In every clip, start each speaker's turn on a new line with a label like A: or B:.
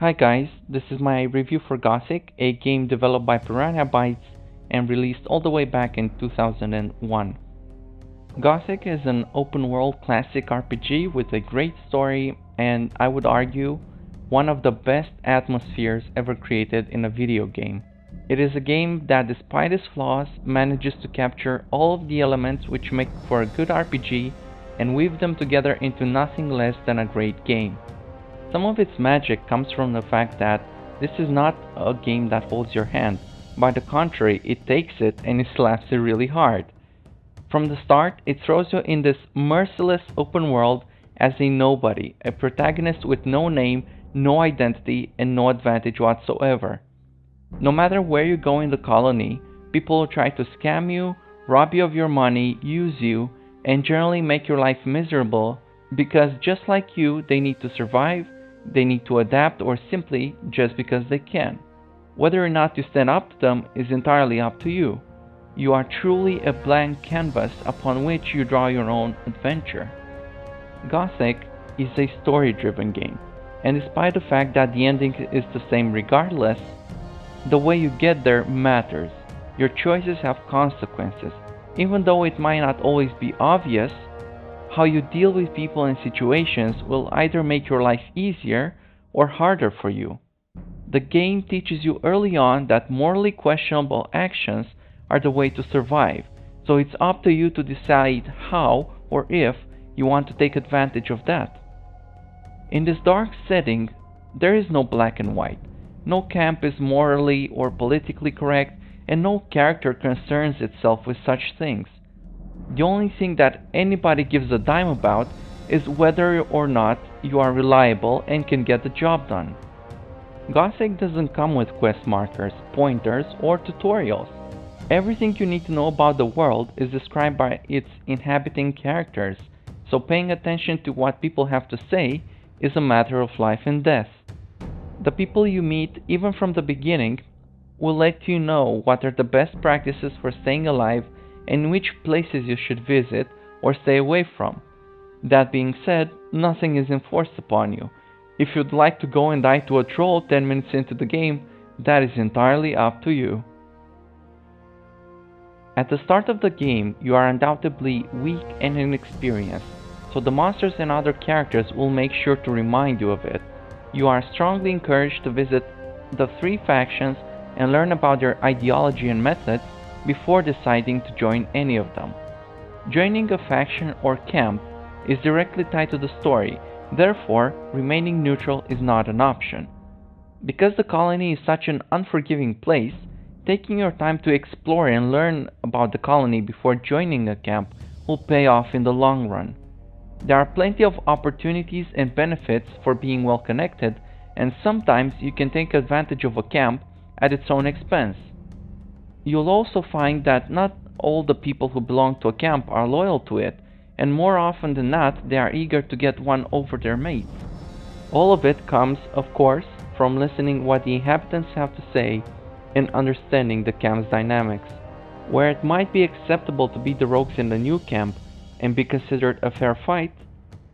A: Hi guys, this is my review for Gothic, a game developed by Piranha Bytes and released all the way back in 2001. Gothic is an open world classic RPG with a great story and, I would argue, one of the best atmospheres ever created in a video game. It is a game that, despite its flaws, manages to capture all of the elements which make for a good RPG and weave them together into nothing less than a great game. Some of its magic comes from the fact that this is not a game that holds your hand. By the contrary, it takes it and it slaps it really hard. From the start, it throws you in this merciless open world as a nobody, a protagonist with no name, no identity, and no advantage whatsoever. No matter where you go in the colony, people will try to scam you, rob you of your money, use you, and generally make your life miserable because just like you, they need to survive, they need to adapt, or simply just because they can. Whether or not you stand up to them is entirely up to you. You are truly a blank canvas upon which you draw your own adventure. Gothic is a story-driven game, and despite the fact that the ending is the same regardless, the way you get there matters. Your choices have consequences. Even though it might not always be obvious, how you deal with people and situations will either make your life easier or harder for you. The game teaches you early on that morally questionable actions are the way to survive, so it's up to you to decide how or if you want to take advantage of that. In this dark setting, there is no black and white. No camp is morally or politically correct, and no character concerns itself with such things. The only thing that anybody gives a dime about is whether or not you are reliable and can get the job done. Gothic doesn't come with quest markers, pointers, or tutorials. Everything you need to know about the world is described by its inhabiting characters, so paying attention to what people have to say is a matter of life and death. The people you meet, even from the beginning, will let you know what are the best practices for staying alive and which places you should visit or stay away from. That being said, nothing is enforced upon you. If you'd like to go and die to a troll 10 minutes into the game, that is entirely up to you. At the start of the game, you are undoubtedly weak and inexperienced, so the monsters and other characters will make sure to remind you of it. You are strongly encouraged to visit the 3 factions and learn about their ideology and methods before deciding to join any of them. Joining a faction or camp is directly tied to the story, therefore remaining neutral is not an option. Because the colony is such an unforgiving place, taking your time to explore and learn about the colony before joining a camp will pay off in the long run. There are plenty of opportunities and benefits for being well connected, and sometimes you can take advantage of a camp at its own expense. You'll also find that not all the people who belong to a camp are loyal to it, and more often than not they are eager to get one over their mates. All of it comes, of course, from listening what the inhabitants have to say and understanding the camp's dynamics. Where it might be acceptable to beat the rogues in the new camp and be considered a fair fight,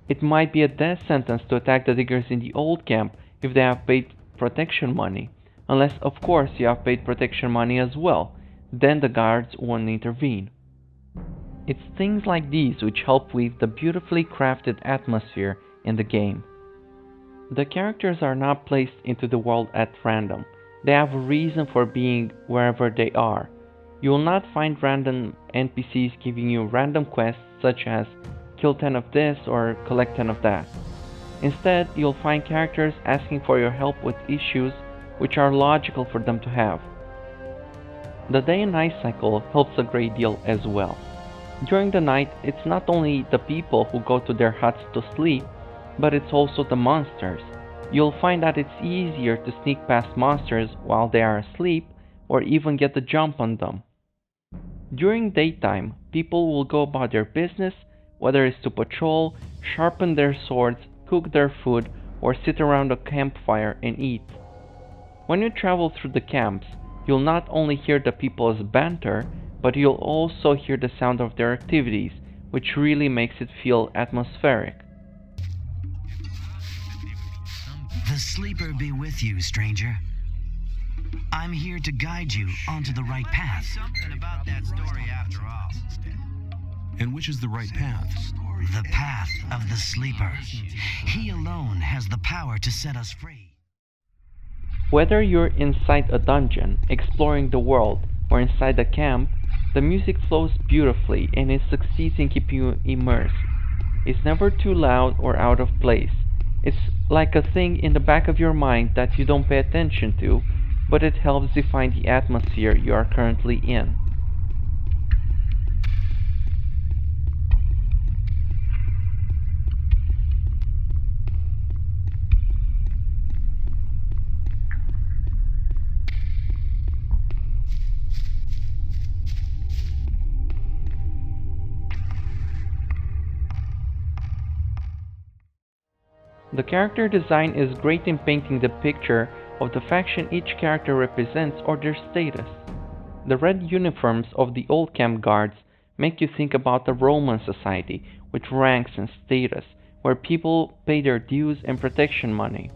A: it might be a death sentence to attack the diggers in the old camp if they have paid protection money, unless of course you have paid protection money as well. Then the guards won't intervene. It's things like these which help weave the beautifully crafted atmosphere in the game. The characters are not placed into the world at random. They have a reason for being wherever they are. You will not find random NPCs giving you random quests such as kill 10 of this or collect 10 of that. Instead, you'll find characters asking for your help with issues which are logical for them to have. The day and night cycle helps a great deal as well. During the night, it's not only the people who go to their huts to sleep, but it's also the monsters. You'll find that it's easier to sneak past monsters while they are asleep or even get the jump on them. During daytime, people will go about their business, whether it's to patrol, sharpen their swords, cook their food, or sit around a campfire and eat. When you travel through the camps, you'll not only hear the people's banter, but you'll also hear the sound of their activities, which really makes it feel atmospheric.
B: The sleeper be with you, stranger. I'm here to guide you onto the right path.
C: Something about that story after all.
D: And which is the right path?
B: The path of the sleeper. He alone has the power to set us free.
A: Whether you're inside a dungeon, exploring the world, or inside a camp, the music flows beautifully and it succeeds in keeping you immersed. It's never too loud or out of place. It's like a thing in the back of your mind that you don't pay attention to, but it helps define the atmosphere you are currently in. The character design is great in painting the picture of the faction each character represents or their status. The red uniforms of the old camp guards make you think about the Roman society with ranks and status, where people pay their dues and protection money.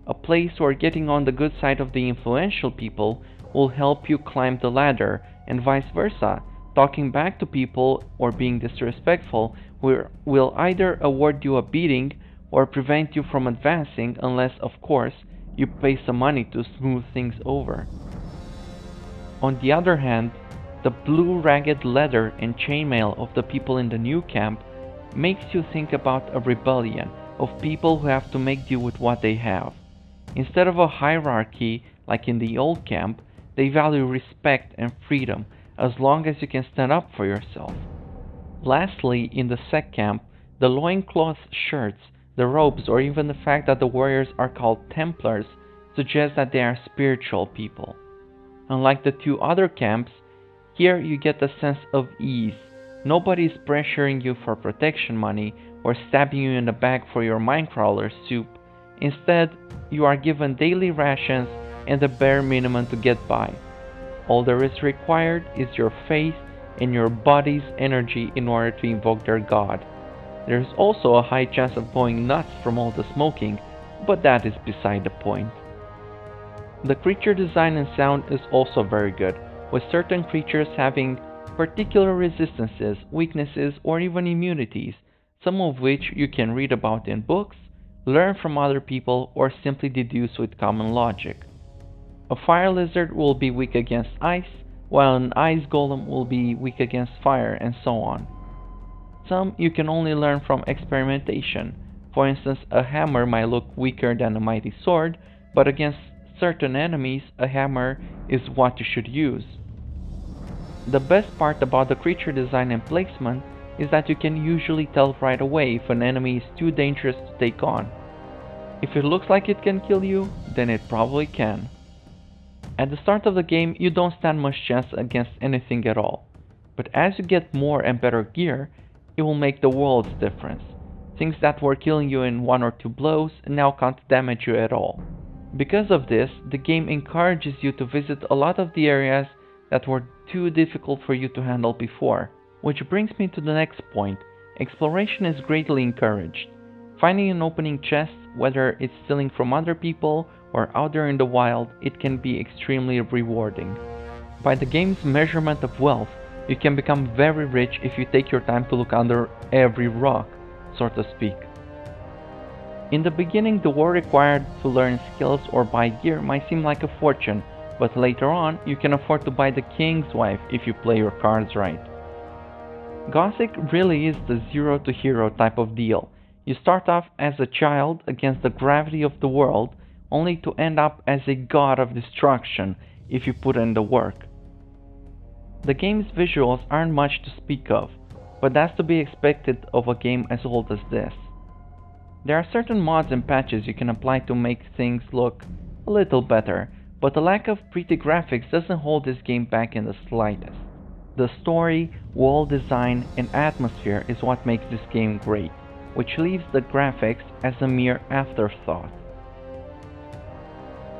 A: A place where getting on the good side of the influential people will help you climb the ladder, and vice versa. Talking back to people or being disrespectful will either award you a beating or prevent you from advancing unless, of course, you pay some money to smooth things over. On the other hand, the blue ragged leather and chainmail of the people in the new camp makes you think about a rebellion of people who have to make do with what they have. Instead of a hierarchy like in the old camp, they value respect and freedom as long as you can stand up for yourself. Lastly, in the sec camp, the loincloth shirts, the robes, or even the fact that the warriors are called Templars suggests that they are spiritual people. Unlike the two other camps, here you get a sense of ease. Nobody is pressuring you for protection money or stabbing you in the back for your minecrawler soup. Instead, you are given daily rations and the bare minimum to get by. All there is required is your faith and your body's energy in order to invoke their god. There is also a high chance of going nuts from all the smoking, but that is beside the point. The creature design and sound is also very good, with certain creatures having particular resistances, weaknesses, or even immunities, some of which you can read about in books, learn from other people, or simply deduce with common logic. A fire lizard will be weak against ice, while an ice golem will be weak against fire, and so on. Some you can only learn from experimentation. For instance, a hammer might look weaker than a mighty sword, but against certain enemies, a hammer is what you should use. The best part about the creature design and placement is that you can usually tell right away if an enemy is too dangerous to take on. If it looks like it can kill you, then it probably can. At the start of the game, you don't stand much chance against anything at all, but as you get more and better gear, it will make the world's difference. Things that were killing you in 1 or 2 blows now can't damage you at all. Because of this, the game encourages you to visit a lot of the areas that were too difficult for you to handle before. Which brings me to the next point. Exploration is greatly encouraged. Finding an opening chest, whether it's stealing from other people or out there in the wild, it can be extremely rewarding. By the game's measurement of wealth, you can become very rich if you take your time to look under every rock, so to speak. In the beginning, the work required to learn skills or buy gear might seem like a fortune, but later on, you can afford to buy the king's wife if you play your cards right. Gothic really is the zero to hero type of deal. You start off as a child against the gravity of the world, only to end up as a god of destruction if you put in the work. The game's visuals aren't much to speak of, but that's to be expected of a game as old as this. There are certain mods and patches you can apply to make things look a little better, but the lack of pretty graphics doesn't hold this game back in the slightest. The story, world design, and atmosphere is what makes this game great, which leaves the graphics as a mere afterthought.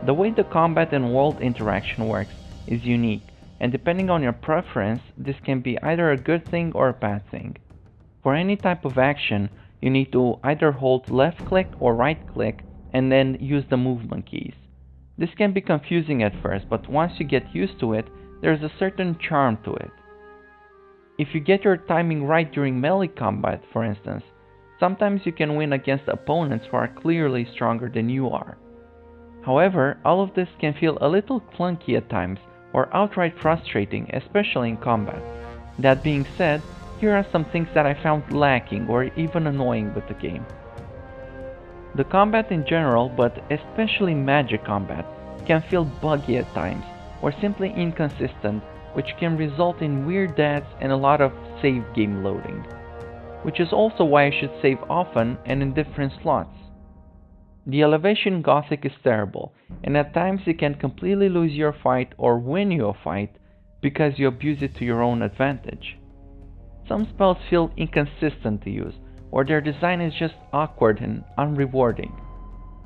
A: The way the combat and world interaction works is unique, and depending on your preference, this can be either a good thing or a bad thing. For any type of action, you need to either hold left click or right click and then use the movement keys. This can be confusing at first, but once you get used to it, there's a certain charm to it. If you get your timing right during melee combat, for instance, sometimes you can win against opponents who are clearly stronger than you are. However, all of this can feel a little clunky at times or outright frustrating, especially in combat. That being said, here are some things that I found lacking or even annoying with the game. The combat in general, but especially magic combat, can feel buggy at times or simply inconsistent, which can result in weird deaths and a lot of save game loading, which is also why I should save often and in different slots. The elevation in Gothic is terrible, and at times you can completely lose your fight or win you a fight because you abuse it to your own advantage. Some spells feel inconsistent to use, or their design is just awkward and unrewarding.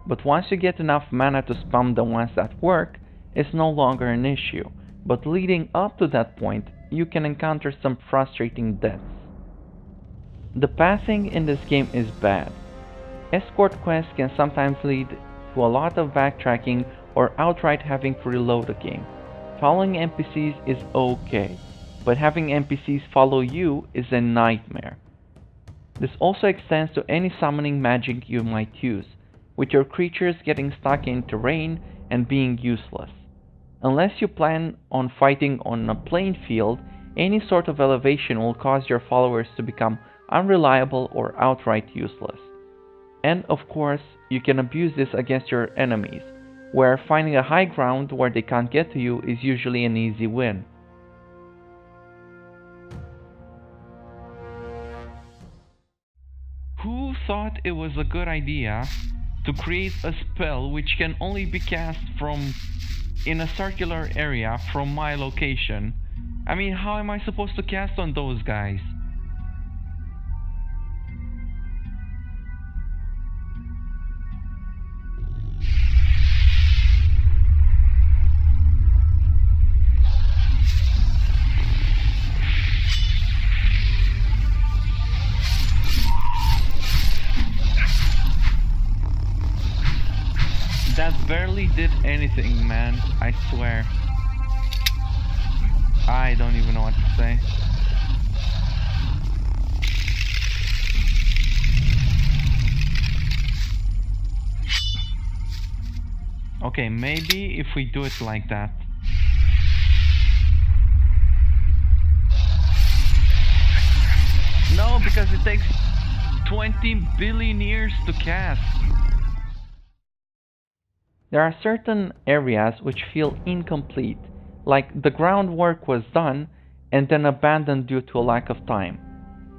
A: But once you get enough mana to spam the ones that work, it's no longer an issue, but leading up to that point, you can encounter some frustrating deaths. The pathing in this game is bad. Escort quests can sometimes lead to a lot of backtracking or outright having to reload a game. Following NPCs is okay, but having NPCs follow you is a nightmare. This also extends to any summoning magic you might use, with your creatures getting stuck in terrain and being useless. Unless you plan on fighting on a plain field, any sort of elevation will cause your followers to become unreliable or outright useless. And of course, you can abuse this against your enemies, where finding a high ground where they can't get to you is usually an easy win. Who thought it was a good idea to create a spell which can only be cast from in a circular area from my location? I mean, how am I supposed to cast on those guys? That barely did anything, man, I swear. I don't even know what to say. Okay, maybe if we do it like that. No, because it takes 20 billion years to cast. There are certain areas which feel incomplete, like the groundwork was done and then abandoned due to a lack of time.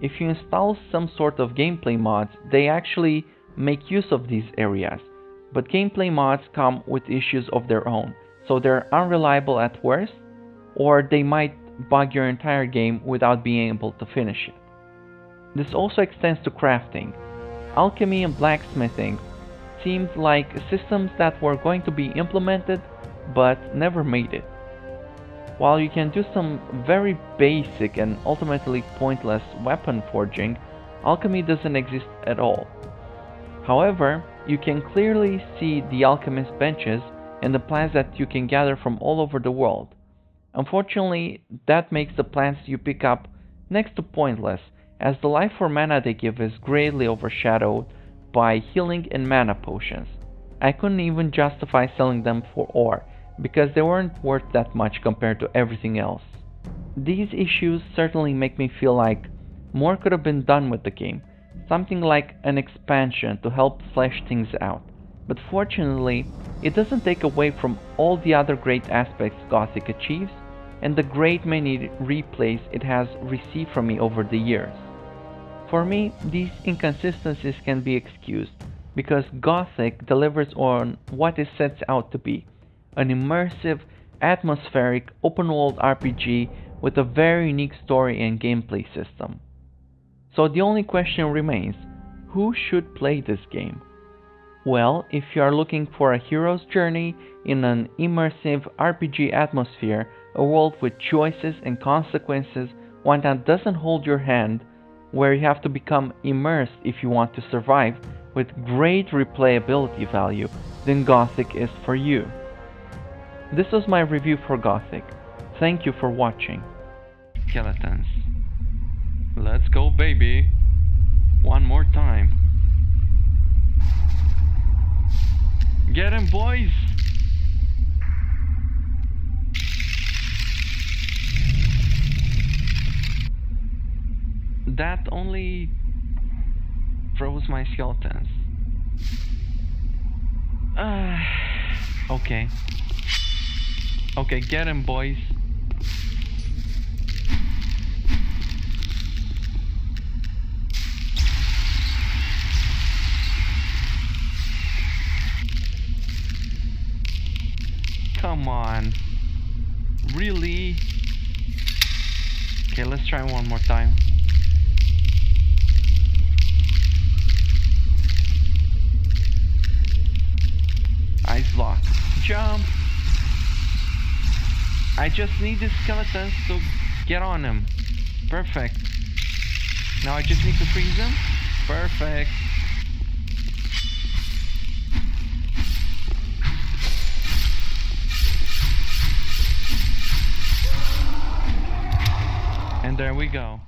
A: If you install some sort of gameplay mods, they actually make use of these areas, but gameplay mods come with issues of their own, so they're unreliable at worst, or they might bug your entire game without being able to finish it. This also extends to crafting. Alchemy and blacksmithing seemed like systems that were going to be implemented but never made it. While you can do some very basic and ultimately pointless weapon forging, alchemy doesn't exist at all. However, you can clearly see the alchemist benches and the plants that you can gather from all over the world. Unfortunately, that makes the plants you pick up next to pointless, as the life or mana they give is greatly overshadowed by healing and mana potions. I couldn't even justify selling them for ore, because they weren't worth that much compared to everything else. These issues certainly make me feel like more could have been done with the game, something like an expansion to help flesh things out. But fortunately, it doesn't take away from all the other great aspects Gothic achieves, and the great many replays it has received from me over the years. For me, these inconsistencies can be excused, because Gothic delivers on what it sets out to be, an immersive, atmospheric, open-world RPG with a very unique story and gameplay system. So the only question remains, who should play this game? Well, if you are looking for a hero's journey in an immersive RPG atmosphere, a world with choices and consequences, one that doesn't hold your hand, where you have to become immersed if you want to survive, with great replayability value, then Gothic is for you. This was my review for Gothic. Thank you for watching. Skeletons. Let's go, baby. One more time. Get him, boys! That only froze my skeletons. Okay. Okay, get him, boys. Come on. Really? Okay, let's try one more time. Ice block. Jump! I just need the skeletons to get on him. Perfect. Now I just need to freeze him. Perfect. And there we go.